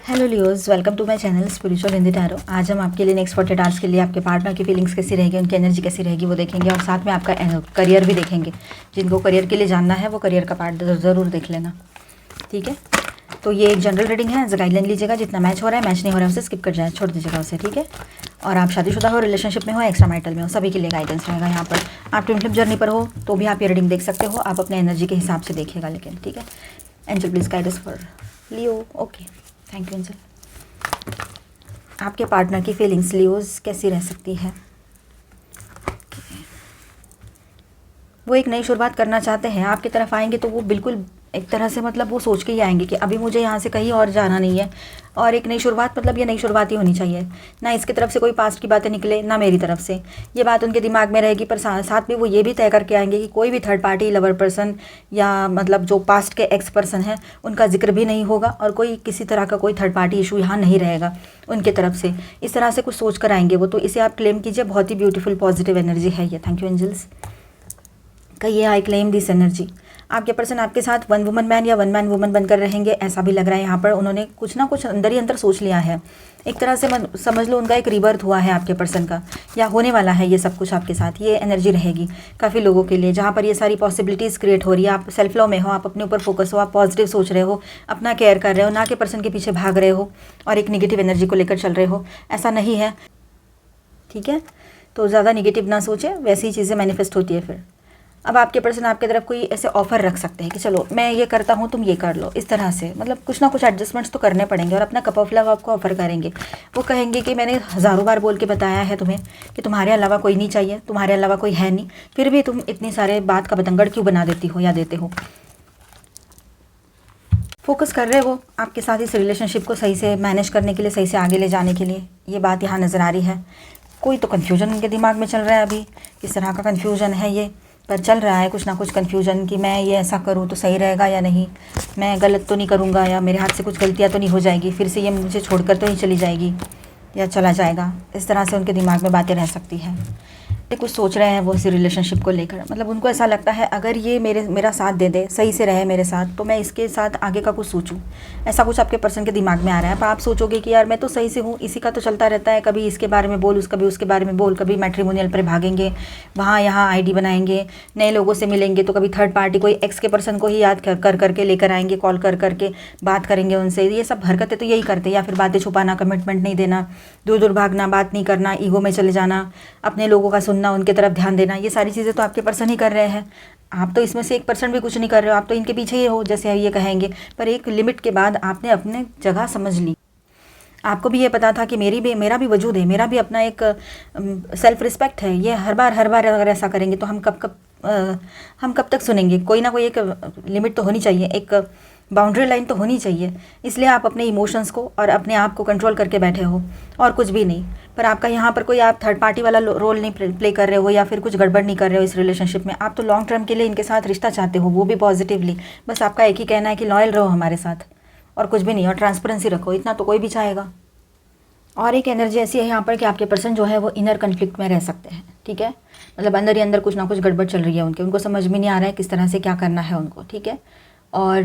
Hello Leos, welcome to my channel spiritual Hindi tarot. आज हम आपके लिए नेक्स्ट 48 आवर्स के लिए आपके पार्टनर की फीलिंग्स कैसी रहेगी, उनकी एनर्जी कैसी रहेगी वो देखेंगे और साथ में आपका करियर भी देखेंगे। जिनको करियर के लिए जानना है वो करियर का पार्ट ज़रूर देख लेना, ठीक है। तो ये एक जनरल रीडिंग है, एज गाइडलाइन लीजिएगा। जितना मैच हो रहा है, मैच नहीं हो रहा है उसे स्किप कर जाए, छोड़ दीजिएगा उसे, ठीक है। और आप शादीशुदा हो, रिलेशनशिप में हो, एक्स्ट्रा मैरिटल में हो, सभी के लिए गाइडेंस रहेगा यहाँ पर। आप ट्विन फ्लिप जर्नी पर हो तो भी आप ये रीडिंग देख सकते हो, आप अपने एनर्जी के हिसाब से देखिएगा लेकिन, ठीक है। Angel please guide us for Leo. Okay, thank you angel. आपके पार्टनर की फीलिंग्स लियोज कैसी रह सकती है? वो एक नई शुरुआत करना चाहते हैं, आपकी तरफ आएंगे तो वो बिल्कुल एक तरह से मतलब वो सोच के ही आएंगे कि अभी मुझे यहाँ से कहीं और जाना नहीं है। और एक नई शुरुआत मतलब ये नई शुरुआत ही होनी चाहिए, ना इसकी तरफ से कोई पास्ट की बातें निकले ना मेरी तरफ से। ये बात उनके दिमाग में रहेगी, पर साथ में वो ये भी तय करके आएंगे कि कोई भी थर्ड पार्टी लवर पर्सन या मतलब जो पास्ट के एक्स पर्सन है उनका जिक्र भी नहीं होगा और कोई किसी तरह का कोई थर्ड पार्टी इशू यहाँ नहीं रहेगा उनके तरफ से। इस तरह से कुछ सोच कर आएंगे वो, तो इसे आप क्लेम कीजिए। बहुत ही ब्यूटीफुल पॉजिटिव एनर्जी है ये। Thank you angels. कहिए आई क्लेम दिस एनर्जी। आपके पर्सन आपके साथ वन वुमन मैन या वन मैन वुमन बनकर रहेंगे, ऐसा भी लग रहा है यहाँ पर। उन्होंने कुछ ना कुछ अंदर ही अंदर सोच लिया है। एक तरह से समझ लो उनका एक रिबर्थ हुआ है आपके पर्सन का, या होने वाला है ये सब कुछ आपके साथ। ये एनर्जी रहेगी काफ़ी लोगों के लिए, जहाँ पर ये सारी पॉसिबिलिटीज़ क्रिएट हो रही है। आप सेल्फ लव में हो, आप अपने ऊपर फोकस हो, आप पॉजिटिव सोच रहे हो, अपना केयर कर रहे हो, ना कि पर्सन के पीछे भाग रहे हो और एक निगेटिव एनर्जी को लेकर चल रहे हो। ऐसा नहीं है, ठीक है। तो ज़्यादा निगेटिव ना सोचें, वैसी चीज़ें मैनिफेस्ट होती है फिर। अब आपके पर्सन आपके तरफ कोई ऐसे ऑफर रख सकते हैं कि चलो मैं ये करता हूँ तुम ये कर लो, इस तरह से। मतलब कुछ ना कुछ एडजस्टमेंट्स तो करने पड़ेंगे और अपना कप ऑफ लव आपको ऑफर करेंगे। वो कहेंगे कि मैंने हज़ारों बार बोल के बताया है तुम्हें कि तुम्हारे अलावा कोई नहीं चाहिए, तुम्हारे अलावा कोई है नहीं, फिर भी तुम इतनी सारे बात का बतंगड़ क्यों बना देती हो या देते हो। फोकस कर रहे हो आपके साथ इस रिलेशनशिप को सही से मैनेज करने के लिए, सही से आगे ले जाने के लिए। ये बात यहाँ नज़र आ रही है। कोई तो कन्फ्यूजन उनके दिमाग में चल रहा है अभी, किस तरह का कन्फ्यूजन है ये, पर चल रहा है कुछ ना कुछ कन्फ्यूजन कि मैं ये ऐसा करूँ तो सही रहेगा या नहीं, मैं गलत तो नहीं करूँगा, या मेरे हाथ से कुछ गलतियाँ तो नहीं हो जाएगी, फिर से ये मुझे छोड़कर तो नहीं चली जाएगी या चला जाएगा। इस तरह से उनके दिमाग में बातें रह सकती हैं। ये कुछ सोच रहे हैं वो इसी रिलेशनशिप को लेकर। मतलब उनको ऐसा लगता है अगर ये मेरा साथ दे दे, सही से रहे मेरे साथ, तो मैं इसके साथ आगे का कुछ सोचूं। ऐसा कुछ आपके पर्सन के दिमाग में आ रहा है। पर आप सोचोगे कि यार मैं तो सही से हूँ, इसी का तो चलता रहता है, कभी इसके बारे में बोल, कभी उसके बारे में बोल, कभी मैट्रिमोनियल पर भागेंगे, वहाँ यहाँ आईडी बनाएंगे, नए लोगों से मिलेंगे, तो कभी थर्ड पार्टी कोई एक्स के पर्सन को ही याद कर करके लेकर आएंगे, कॉल कर करके बात करेंगे उनसे। ये सब हरकतें तो यही करते हैं, या फिर बातें छुपाना, कमिटमेंट नहीं देना, दूर दूर भागना, बात नहीं करना, ईगो में चले जाना, अपने लोगों का सुनना, उनके तरफ ध्यान देना। ये सारी चीज़ें तो आपके पर्सन ही कर रहे हैं। आप तो इसमें से 1% भी कुछ नहीं कर रहे हो, आप तो इनके पीछे ही हो जैसे ये कहेंगे। पर एक लिमिट के बाद आपने अपने जगह समझ ली। आपको भी ये पता था कि मेरा भी वजूद है, मेरा भी अपना एक सेल्फ रिस्पेक्ट है। ये हर बार अगर ऐसा करेंगे तो हम कब तक सुनेंगे। कोई ना कोई एक लिमिट तो होनी चाहिए, एक बाउंड्री लाइन तो होनी चाहिए। इसलिए आप अपने इमोशंस को और अपने आप को कंट्रोल करके बैठे हो और कुछ भी नहीं। पर आपका यहाँ पर कोई आप थर्ड पार्टी वाला रोल नहीं प्ले कर रहे हो, या फिर कुछ गड़बड़ नहीं कर रहे हो इस रिलेशनशिप में। आप तो लॉन्ग टर्म के लिए इनके साथ रिश्ता चाहते हो, वो भी पॉजिटिवली। बस आपका एक ही कहना है कि लॉयल रहो हमारे साथ और कुछ भी नहीं, और ट्रांसपेरेंसी रखो, इतना तो कोई भी चाहेगा। और एक एनर्जी ऐसी है यहाँ पर कि आपके पर्सन जो है वो इनर कन्फ्लिक्ट में रह सकते हैं, ठीक है। मतलब अंदर ही अंदर कुछ ना कुछ गड़बड़ चल रही है उनको समझ में नहीं आ रहा है किस तरह से क्या करना है उनको, ठीक है। और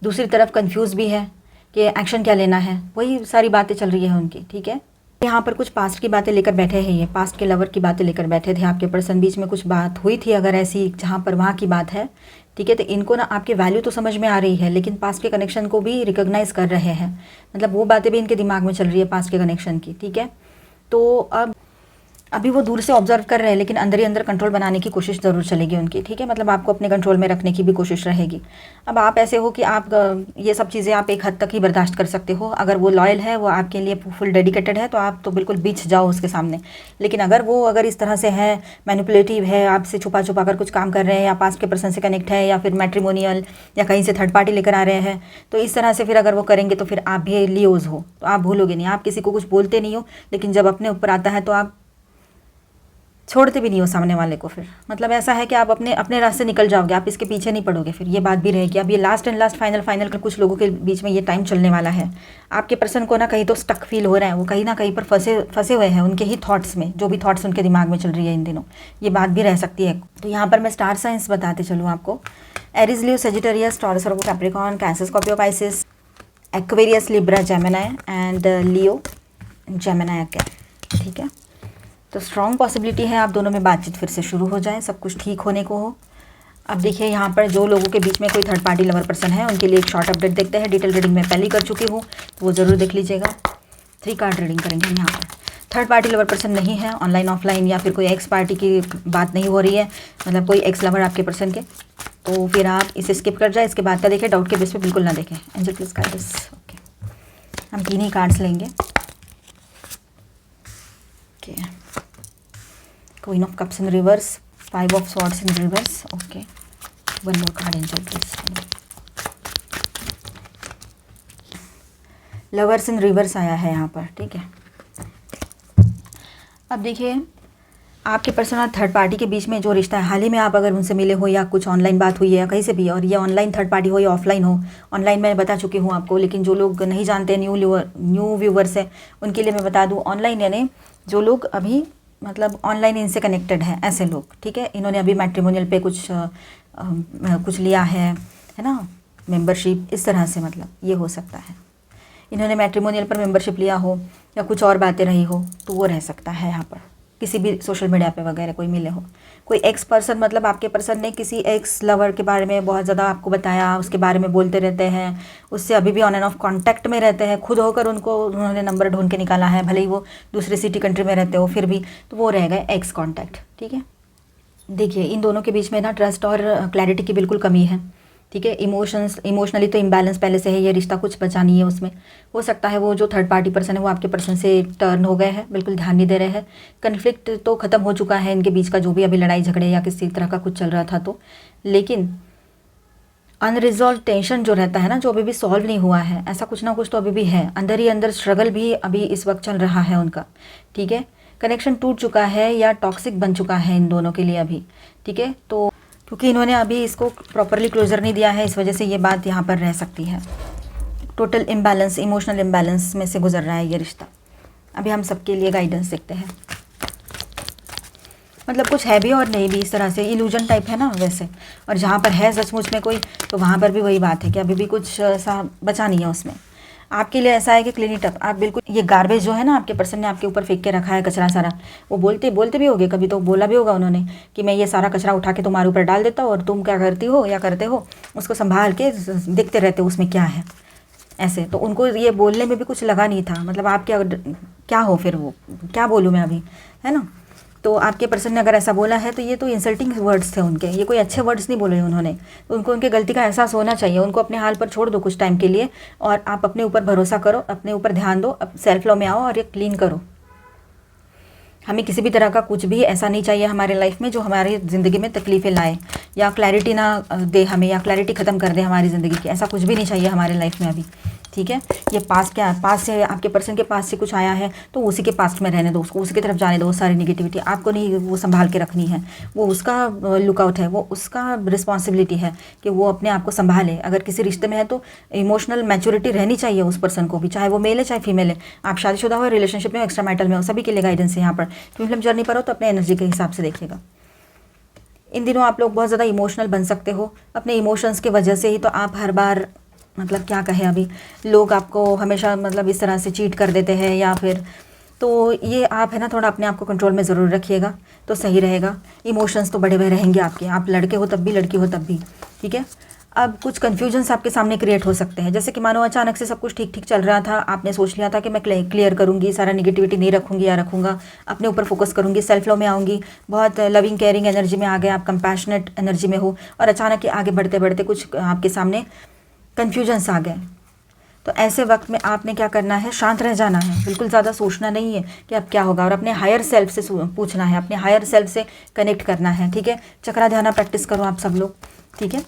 दूसरी तरफ कंफ्यूज भी है कि एक्शन क्या लेना है, वही सारी बातें चल रही है उनकी, ठीक है। यहाँ पर कुछ पास्ट की बातें लेकर बैठे हैं, ये पास्ट के लवर की बातें लेकर बैठे थे आपके पर्सन। बीच में कुछ बात हुई थी अगर ऐसी, जहाँ पर वहाँ की बात है, ठीक है। तो इनको ना आपकी वैल्यू तो समझ में आ रही है, लेकिन पास्ट के कनेक्शन को भी रिकॉग्नाइज कर रहे हैं। मतलब वो बातें भी इनके दिमाग में चल रही है पास्ट के कनेक्शन की, ठीक है। तो अब अभी वो दूर से ऑब्जर्व कर रहे हैं, लेकिन अंदर ही अंदर कंट्रोल बनाने की कोशिश ज़रूर चलेगी उनकी, ठीक है। मतलब आपको अपने कंट्रोल में रखने की भी कोशिश रहेगी। अब आप ऐसे हो कि आप ये सब चीज़ें आप एक हद तक ही बर्दाश्त कर सकते हो। अगर वो लॉयल है, वो आपके लिए फुल डेडिकेटेड है, तो आप तो बिल्कुल बीच जाओ उसके सामने। लेकिन अगर इस तरह से है, मैनिपुलेटिव है, आपसे छुपा छुपा कर कुछ काम कर रहे हैं, या पास्ट के पर्सन से कनेक्ट है, या फिर मैट्रिमोनियल या कहीं से थर्ड पार्टी लेकर आ रहे हैं, तो इस तरह से फिर अगर वो करेंगे तो फिर आप भी लियोज हो, तो आप भूलोगे नहीं। आप किसी को कुछ बोलते नहीं हो, लेकिन जब अपने ऊपर आता है तो आप छोड़ते भी नहीं हो सामने वाले को। फिर मतलब ऐसा है कि आप अपने रास्ते निकल जाओगे, आप इसके पीछे नहीं पड़ोगे। फिर ये बात भी रहेगी। अब ये लास्ट फाइनल कर कुछ लोगों के बीच में ये टाइम चलने वाला है। आपके पर्सन को ना कहीं तो स्टक फील हो रहा है, वो कहीं ना कहीं पर फंसे हुए हैं उनके ही थॉट्स में, जो भी थॉट्स उनके दिमाग में चल रही है इन दिनों। ये बात भी रह सकती है। तो यहाँ पर मैं स्टार साइंस बताते चलूँ आपको। Aries, Leo, Sagittarius, taurus, Virgo, Capricorn, cancer, Scorpio, Pisces, Aquarius, Libra, Gemini and Leo, Gemini again, ठीक है। तो स्ट्रॉन्ग पॉसिबिलिटी है आप दोनों में बातचीत फिर से शुरू हो जाए, सब कुछ ठीक होने को हो। अब देखिए यहाँ पर जो लोगों के बीच में कोई थर्ड पार्टी लवर पर्सन है उनके लिए एक शॉर्ट अपडेट देखते हैं। डिटेल रीडिंग मैं पहले ही कर चुकी हूँ, तो वो ज़रूर देख लीजिएगा। 3 कार्ड रीडिंग करेंगे हम यहाँ पर। थर्ड पार्टी लवर पर्सन नहीं है, ऑनलाइन ऑफलाइन या फिर कोई एक्स पार्टी की बात नहीं हो रही है, मतलब कोई एक्स लवर आपके पर्सन के, तो फिर आप इसे स्किप कर जाए। इसके बाद का देखें, डाउट के बेस पे बिल्कुल ना देखें। Angel please guide us. Okay, हम 3 ही कार्ड्स लेंगे। Okay, queen of cups in reverse, 5 of swords in reverse. Okay, one more card angel please. Lovers in reverse आया है यहाँ पर, ठीक है। अब देखिए आपके पर्सन और थर्ड पार्टी के बीच में जो रिश्ता है, हाल ही में आप अगर उनसे मिले हो या कुछ ऑनलाइन बात हुई है या कहीं से भी, और ये ऑनलाइन थर्ड पार्टी हो या ऑफलाइन हो, ऑनलाइन मैं बता चुकी हूँ आपको, लेकिन जो लोग नहीं जानते, न्यू व्यूवर्स है, उनके लिए मैं बता दूँ। ऑनलाइन यानी जो लोग अभी मतलब ऑनलाइन इनसे कनेक्टेड है, ऐसे लोग, ठीक है। इन्होंने अभी मैट्रिमोनियल पे कुछ लिया है ना, मेंबरशिप, इस तरह से, मतलब ये हो सकता है इन्होंने मैट्रिमोनियल पर मेंबरशिप लिया हो या कुछ और बातें रही हो, तो वो रह सकता है यहाँ पर। किसी भी सोशल मीडिया पे वगैरह कोई मिले हो, कोई एक्स पर्सन, मतलब आपके पर्सन ने किसी एक्स लवर के बारे में बहुत ज़्यादा आपको बताया, उसके बारे में बोलते रहते हैं, उससे अभी भी ऑन एंड ऑफ कांटेक्ट में रहते हैं, खुद होकर उन्होंने नंबर ढूंढ के निकाला है, भले ही वो दूसरे सिटी कंट्री में रहते हो फिर भी, तो वो रह गए एक्स कॉन्टैक्ट, ठीक है। देखिए इन दोनों के बीच में ना ट्रस्ट और क्लैरिटी की बिल्कुल कमी है, ठीक है। इमोशनली तो इम्बैलेंस पहले से है, ये रिश्ता कुछ बचा नहीं है उसमें। हो सकता है वो जो थर्ड पार्टी पर्सन है वो आपके पर्सन से टर्न हो गए हैं, बिल्कुल ध्यान नहीं दे रहे हैं। कन्फ्लिक्ट तो ख़त्म हो चुका है इनके बीच का, जो भी अभी लड़ाई झगड़े या किसी तरह का कुछ चल रहा था, तो लेकिन अनरिजॉल्व टेंशन जो रहता है ना, जो अभी भी सॉल्व नहीं हुआ है, ऐसा कुछ ना कुछ तो अभी भी है, अंदर ही अंदर स्ट्रगल भी अभी इस वक्त चल रहा है उनका, ठीक है। कनेक्शन टूट चुका है या टॉक्सिक बन चुका है इन दोनों के लिए अभी, ठीक है। तो क्योंकि इन्होंने अभी इसको प्रॉपरली क्लोजर नहीं दिया है, इस वजह से ये बात यहाँ पर रह सकती है। टोटल इम्बैलेंस, इमोशनल इम्बैलेंस में से गुजर रहा है ये रिश्ता। अभी हम सबके लिए गाइडेंस देखते हैं, मतलब कुछ है भी और नहीं भी, इस तरह से इल्यूजन टाइप है ना वैसे। और जहाँ पर है सचमुच में कोई, तो वहाँ पर भी वही बात है कि अभी भी कुछ ऐसा बचा नहीं है उसमें। आपके लिए ऐसा है कि क्लीन इट अप, आप बिल्कुल ये गार्बेज जो है ना आपके पर्सन ने आपके ऊपर फेंक के रखा है, कचरा सारा, वो बोलते भी होगे कभी, तो बोला भी होगा उन्होंने कि मैं ये सारा कचरा उठा के तुम्हारे ऊपर डाल देता हूँ और तुम क्या करती हो या करते हो, उसको संभाल के देखते रहते हो उसमें क्या है, ऐसे। तो उनको ये बोलने में भी कुछ लगा नहीं था, मतलब आप क्या हो फिर, वो क्या बोलूँ मैं अभी, है ना। तो आपके पर्सन ने अगर ऐसा बोला है तो ये तो इंसल्टिंग वर्ड्स थे उनके, ये कोई अच्छे वर्ड्स नहीं बोले उन्होंने। तो उनको उनके गलती का एहसास होना चाहिए, उनको अपने हाल पर छोड़ दो कुछ टाइम के लिए, और आप अपने ऊपर भरोसा करो, अपने ऊपर ध्यान दो, सेल्फ लव में आओ और ये क्लीन करो। हमें किसी भी तरह का कुछ भी ऐसा नहीं चाहिए हमारे लाइफ में जो हमारी ज़िंदगी में तकलीफ़ें लाए या क्लैरिटी ना दे हमें, या क्लैरिटी ख़त्म कर दे हमारी ज़िंदगी की, ऐसा कुछ भी नहीं चाहिए हमारे लाइफ में अभी, ठीक है। ये पास से आपके पर्सन के पास से कुछ आया है तो उसी के पास्ट में रहने दो, उसको उसी की तरफ जाने दो। सारी निगेटिविटी आपको नहीं वो संभाल के रखनी है, वो उसका लुकआउट है, वो उसका रिस्पॉन्सिबिलिटी है कि वो अपने आप को संभाले। अगर किसी रिश्ते में है तो इमोशनल मैच्योरिटी रहनी चाहिए उस पर्सन को भी, चाहे वो मेल है चाहे फीमेल है, आप शादीशुदा हो, रिलेशनशिप में, एक्स्ट्रा मैरिटल में हो, सभी के लिए गाइडेंस है यहाँ पर। ट्विन फ्लेम जर्नी पर हो तो अपने एनर्जी के हिसाब से देखिएगा। इन दिनों आप लोग बहुत ज़्यादा इमोशनल बन सकते हो, अपने इमोशंस की वजह से ही तो आप हर बार, मतलब क्या कहें, अभी लोग आपको हमेशा मतलब इस तरह से चीट कर देते हैं या फिर, तो ये आप है ना थोड़ा अपने आप को कंट्रोल में ज़रूर रखिएगा तो सही रहेगा। इमोशंस तो बड़े हुए रहेंगे आपके, आप लड़के हो तब भी, लड़की हो तब भी, ठीक है। अब कुछ कन्फ्यूजन्स आपके सामने क्रिएट हो सकते हैं, जैसे कि मानो अचानक से सब कुछ ठीक ठीक चल रहा था, आपने सोच लिया था कि मैं क्लियर करूँगी, सारा निगेटिविटी नहीं रखूँगी या रखूँगा, अपने ऊपर फोकस करूँगी, सेल्फ लव में आऊँगी, बहुत लविंग केयरिंग एनर्जी में आ गए आप, कंपैशनेट एनर्जी में हो, और अचानक आगे बढ़ते बढ़ते कुछ आपके सामने कन्फ्यूजन्स आ गए। तो ऐसे वक्त में आपने क्या करना है, शांत रह जाना है, बिल्कुल ज़्यादा सोचना नहीं है कि अब क्या होगा, और अपने हायर सेल्फ से पूछना है, अपने हायर सेल्फ से कनेक्ट करना है, ठीक है। चक्रा ध्यान प्रैक्टिस करो आप सब लोग, ठीक है।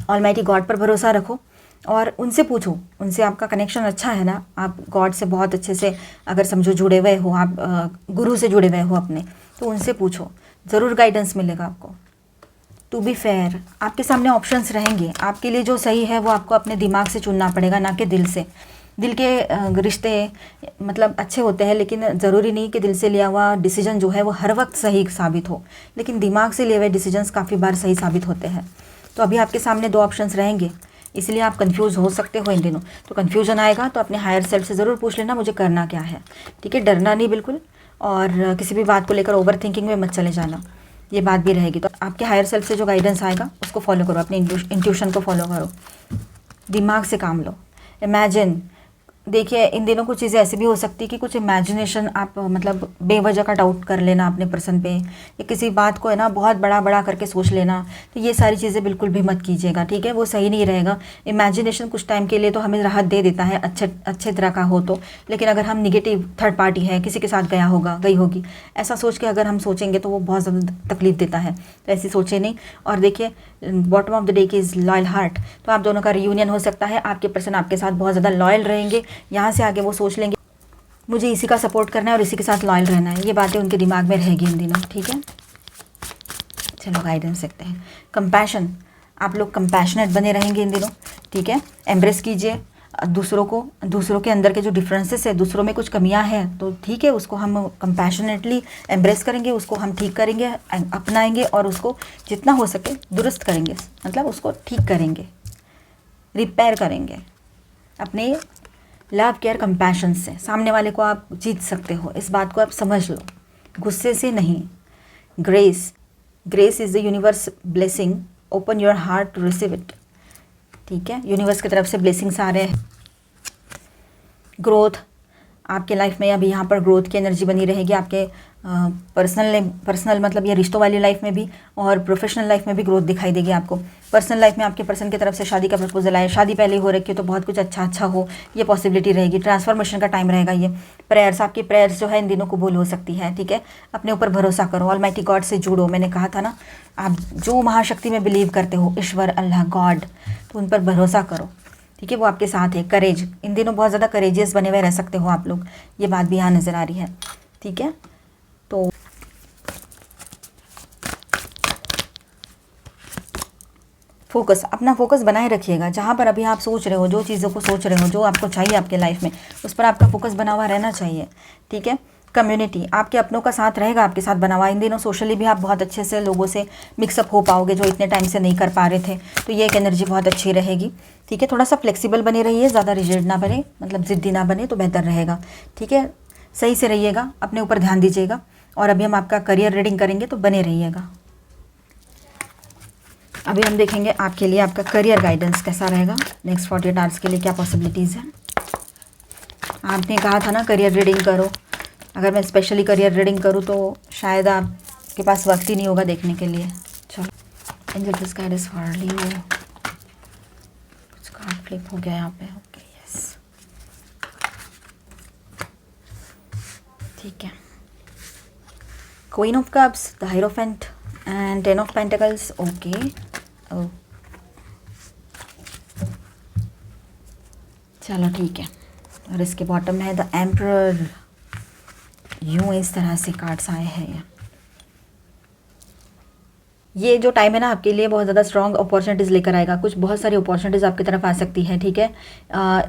ऑलमाइटी गॉड पर भरोसा रखो और उनसे पूछो, उनसे आपका कनेक्शन अच्छा है ना, आप गॉड से बहुत अच्छे से अगर समझो जुड़े हुए हो, आप गुरु से जुड़े हुए हो अपने, तो उनसे पूछो, ज़रूर गाइडेंस मिलेगा आपको। टू बी फेयर, आपके सामने ऑप्शंस रहेंगे, आपके लिए जो सही है वो आपको अपने दिमाग से चुनना पड़ेगा, ना कि दिल से। दिल के रिश्ते मतलब अच्छे होते हैं, लेकिन ज़रूरी नहीं कि दिल से लिया हुआ डिसीजन जो है वो हर वक्त सही साबित हो, लेकिन दिमाग से लिए हुए डिसीजंस काफ़ी बार सही साबित होते हैं। तो अभी आपके सामने 2 ऑप्शंस रहेंगे इसलिए आप कंफ्यूज हो सकते हो इन दिनों। तो कन्फ्यूजन आएगा तो अपने हायर सेल्फ से ज़रूर पूछ लेना मुझे करना क्या है, ठीक है। डरना नहीं बिल्कुल, और किसी भी बात को लेकर ओवर थिंकिंग में मत चले जाना, ये बात भी रहेगी। तो आपके हायर सेल्फ से जो गाइडेंस आएगा उसको फॉलो करो, अपने इंट्यूशन को फॉलो करो, दिमाग से काम लो। इमेजिन, देखिए इन दिनों कुछ चीज़ें ऐसी भी हो सकती है कि कुछ इमेजिनेशन आप मतलब बेवजह का डाउट कर लेना अपने पर्सन पे, या किसी बात को है ना बहुत बड़ा बड़ा करके सोच लेना, तो ये सारी चीज़ें बिल्कुल भी मत कीजिएगा, ठीक है। वो सही नहीं रहेगा। इमेजिनेशन कुछ टाइम के लिए तो हमें राहत दे देता है, अच्छे तरह का हो तो, लेकिन अगर हम निगेटिव थर्ड पार्टी है, किसी के साथ गई होगी, ऐसा सोच के अगर हम सोचेंगे तो वो बहुत ज़्यादा तकलीफ देता है। तो ऐसी सोचे नहीं। और देखिए बॉटम ऑफ द डे की इज़ लॉयल हार्ट, तो आप दोनों का रियूनियन हो सकता है। आपके पर्सन आपके साथ बहुत ज़्यादा लॉयल रहेंगे। यहाँ से आगे वो सोच लेंगे मुझे इसी का सपोर्ट करना है और इसी के साथ लॉयल रहना है, ये बातें उनके दिमाग में रहेगी इन दिनों, ठीक है। चलो गाइडेंस देखते हैं। कंपैशन, आप लोग कंपैशनेट बने रहेंगे इन दिनों, ठीक है। एम्ब्रेस कीजिए दूसरों को, दूसरों के अंदर के जो डिफरेंसेस है, दूसरों में कुछ कमियां हैं तो ठीक है, उसको हम कंपैशनेटली एम्ब्रेस करेंगे, उसको हम ठीक करेंगे, अपनाएंगे और उसको जितना हो सके दुरुस्त करेंगे, मतलब उसको ठीक करेंगे, रिपेयर करेंगे। अपने लव केयर कंपैशन से सामने वाले को आप जीत सकते हो, इस बात को आप समझ लो, गुस्से से नहीं। Grace, grace is the universe blessing, open your heart to receive it, ठीक है। यूनिवर्स की तरफ से ब्लेसिंग्स आ रहे हैं। ग्रोथ, आपके लाइफ में अभी यहाँ पर ग्रोथ की एनर्जी बनी रहेगी। आपके पर्सनल मतलब ये रिश्तों वाली लाइफ में भी और प्रोफेशनल लाइफ में भी ग्रोथ दिखाई देगी आपको। पर्सनल लाइफ में आपके पर्सन की तरफ से शादी का प्रपोजल आए, शादी पहले हो रखी है तो बहुत कुछ अच्छा हो, ये पॉसिबिलिटी रहेगी। ट्रांसफॉर्मेशन का टाइम रहेगा ये। प्रेयर्स, आपकी प्रेयर्स जो है इन दिनों कबूल हो सकती है, ठीक है। अपने ऊपर भरोसा करो, ऑलमाइटी गॉड से जुड़ो। मैंने कहा था ना, आप जो महाशक्ति में बिलीव करते हो, ईश्वर, अल्लाह, गॉड, तो उन पर भरोसा करो, ठीक है। वो आपके साथ है। करेज, इन दिनों बहुत ज़्यादा करेजियस बने हुए रह सकते हो आप लोग, ये बात भी यहाँ नज़र आ रही है, ठीक है। तो फोकस, अपना फोकस बनाए रखिएगा। जहाँ पर अभी आप सोच रहे हो, जो चीज़ों को सोच रहे हो, जो आपको चाहिए आपके लाइफ में, उस पर आपका फोकस बना हुआ रहना चाहिए, ठीक है। कम्युनिटी, आपके अपनों का साथ रहेगा, आपके साथ बना हुआ। इन दिनों सोशली भी आप बहुत अच्छे से लोगों से मिक्सअप हो पाओगे, जो इतने टाइम से नहीं कर पा रहे थे, तो ये एक एनर्जी बहुत अच्छी रहेगी, ठीक है। थोड़ा सा फ्लेक्सिबल बने रहिए, ज़्यादा रिजिड ना बने, मतलब ज़िद्दी ना बने तो बेहतर रहेगा, ठीक है। सही से रहिएगा, अपने ऊपर ध्यान दीजिएगा। और अभी हम आपका करियर रीडिंग करेंगे, तो बने रहिएगा। अभी हम देखेंगे आपके लिए आपका करियर गाइडेंस कैसा रहेगा नेक्स्ट 48 आवर्स के लिए, क्या पॉसिबिलिटीज़ हैं। आपने कहा था ना करियर रीडिंग करो, अगर मैं स्पेशली करियर रीडिंग करूँ तो शायद आपके पास वक्त ही नहीं होगा देखने के लिए। चलो, एंजल दिस गाइडेंस फॉर लियो, कुछ कार्ड फ्लिप हो गया यहाँ पे, ओके यस, ठीक है। Queen of cups, the hierophant and 10 of pentacles, okay. चलो ठीक है। और इसके बॉटम में है द एम्परर। यूं इस तरह से कार्ड्स आए हैं। ये जो टाइम है ना आपके लिए बहुत ज़्यादा स्ट्रॉन्ग अपॉर्चुनिटीज़ लेकर आएगा। कुछ बहुत सारी अपॉर्चुनिटीज़ आपकी तरफ आ सकती है, ठीक है।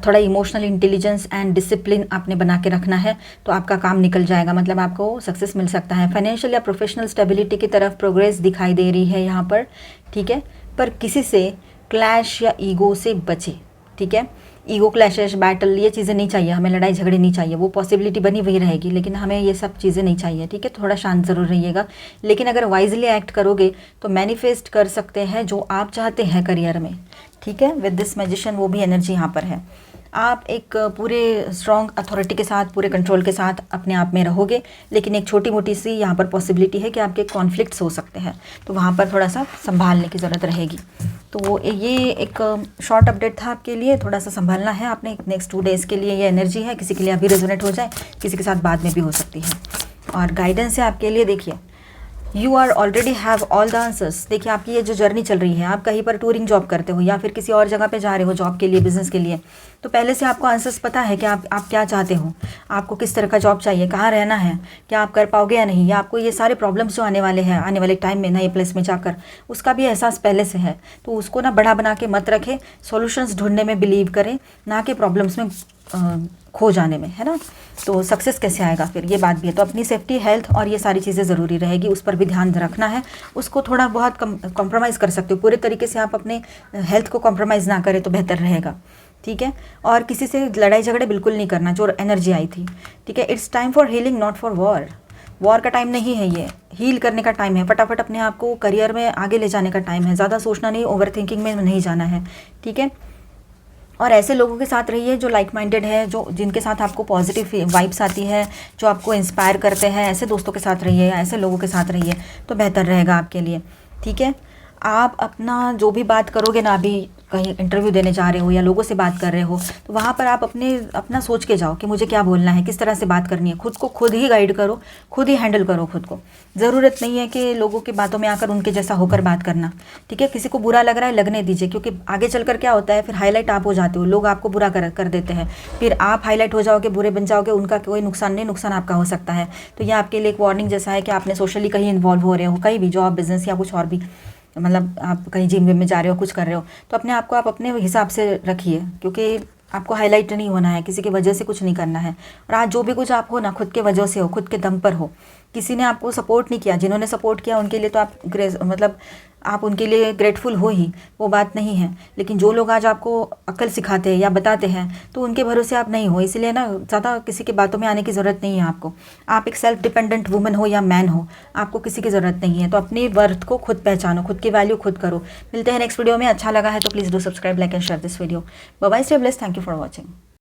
थोड़ा इमोशनल इंटेलिजेंस एंड डिसिप्लिन आपने बना के रखना है, तो आपका काम निकल जाएगा, मतलब आपको सक्सेस मिल सकता है। फाइनेंशियल या प्रोफेशनल स्टेबिलिटी की तरफ प्रोग्रेस दिखाई दे रही है यहाँ पर, ठीक है। पर किसी से क्लैश या ईगो से बचे, ठीक है। ईगो क्लैशेस, बैटल, ये चीज़ें नहीं चाहिए हमें, लड़ाई झगड़े नहीं चाहिए। वो पॉसिबिलिटी बनी हुई रहेगी, लेकिन हमें ये सब चीज़ें नहीं चाहिए, ठीक है। थोड़ा शांत ज़रूर रहिएगा, लेकिन अगर वाइजली एक्ट करोगे तो मैनिफेस्ट कर सकते हैं जो आप चाहते हैं करियर में, ठीक है। विद दिस मैजिशियन वो भी एनर्जी यहाँ पर है। आप एक पूरे स्ट्रॉन्ग अथॉरिटी के साथ, पूरे कंट्रोल के साथ अपने आप में रहोगे, लेकिन एक छोटी मोटी सी यहाँ पर पॉसिबिलिटी है कि आपके कॉन्फ्लिक्ट्स हो सकते हैं, तो वहाँ पर थोड़ा सा संभालने की ज़रूरत रहेगी। तो ये एक शॉर्ट अपडेट था आपके लिए, थोड़ा सा संभालना है आपने नेक्स्ट 2 डेज़ के लिए। ये एनर्जी है, किसी के लिए अभी रेजोनेट हो जाए, किसी के साथ बाद में भी हो सकती है। और गाइडेंस है आपके लिए, देखिए you are already have all the answers. देखिए आपकी ये जो जर्नी चल रही है, आप कहीं पर टूरिंग जॉब करते हो या फिर किसी और जगह पे जा रहे हो जॉब के लिए, बिजनेस के लिए, तो पहले से आपको आंसर्स पता है कि आप क्या चाहते हो, आपको किस तरह का जॉब चाहिए, कहाँ रहना है, क्या आप कर पाओगे या नहीं, या आपको ये सारे प्रॉब्लम्स जो आने वाले हैं आने वाले टाइम में नए प्लेस में जाकर, उसका भी एहसास पहले से है। तो उसको ना बड़ा बना के मत रखें, सॉल्यूशंस ढूंढने में बिलीव करें, ना कि प्रॉब्लम्स में खो जाने में, है ना। तो सक्सेस कैसे आएगा फिर, ये बात भी है। तो अपनी सेफ्टी, हेल्थ और ये सारी चीज़ें ज़रूरी रहेगी, उस पर भी ध्यान रखना है। उसको थोड़ा बहुत कॉम्प्रोमाइज़ कर सकते हो, पूरे तरीके से आप अपने हेल्थ को कॉम्प्रोमाइज़ ना करें तो बेहतर रहेगा, ठीक है। और किसी से लड़ाई झगड़े बिल्कुल नहीं करना, जो एनर्जी आई थी, ठीक है। It's time for healing, not for war. War का टाइम नहीं है, ये हील करने का टाइम है। फटाफट अपने आप को करियर में आगे ले जाने का टाइम है। ज़्यादा सोचना नहीं, ओवर थिंकिंग में नहीं जाना है, ठीक है। और ऐसे लोगों के साथ रहिए जो लाइक माइंडेड है, जो जिनके साथ आपको पॉजिटिव वाइब्स आती है, जो आपको इंस्पायर करते हैं, ऐसे दोस्तों के साथ रहिए, ऐसे लोगों के साथ रहिए तो बेहतर रहेगा आपके लिए, ठीक है। आप अपना जो भी बात करोगे ना, अभी कहीं इंटरव्यू देने जा रहे हो या लोगों से बात कर रहे हो, तो वहाँ पर आप अपना सोच के जाओ कि मुझे क्या बोलना है, किस तरह से बात करनी है। खुद को खुद ही गाइड करो, खुद ही हैंडल करो खुद को। ज़रूरत नहीं है कि लोगों की बातों में आकर उनके जैसा होकर बात करना, ठीक है। किसी को बुरा लग रहा है, लगने दीजिए, क्योंकि आगे चलकर क्या होता है, फिर हाईलाइट आप हो जाते हो, लोग आपको बुरा कर देते हैं, फिर आप हाईलाइट हो जाओगे, बुरे बन जाओगे, उनका कोई नुकसान नहीं, नुकसान आपका हो सकता है। तो ये आपके लिए एक वार्निंग जैसा है कि आपने सोशली कहीं इन्वॉल्व हो रहे हो, कहीं भी जॉब, बिजनेस या कुछ और भी, मतलब आप कहीं जिम विम में जा रहे हो, कुछ कर रहे हो, तो अपने आप को आप अपने हिसाब से रखिए, क्योंकि आपको हाईलाइट नहीं होना है, किसी की वजह से कुछ नहीं करना है। और आज जो भी कुछ आप हो ना, खुद के वजह से हो, खुद के दम पर हो। किसी ने आपको सपोर्ट नहीं किया, जिन्होंने सपोर्ट किया उनके लिए तो आप मतलब आप उनके लिए ग्रेटफुल हो ही, वो बात नहीं है। लेकिन जो लोग आज आपको अक्ल सिखाते हैं या बताते हैं, तो उनके भरोसे आप नहीं हो। इसलिए ना ज़्यादा किसी की बातों में आने की ज़रूरत नहीं है आपको। आप एक सेल्फ डिपेंडेंट वुमन हो या मैन हो, आपको किसी की ज़रूरत नहीं है। तो अपनी वर्थ को खुद पहचानो, खुद की वैल्यू खुद करो। मिलते हैं नेक्स्ट वीडियो में। अच्छा लगा है तो please do subscribe, like and share this video. Bye bye, stay blessed, thank you for watching.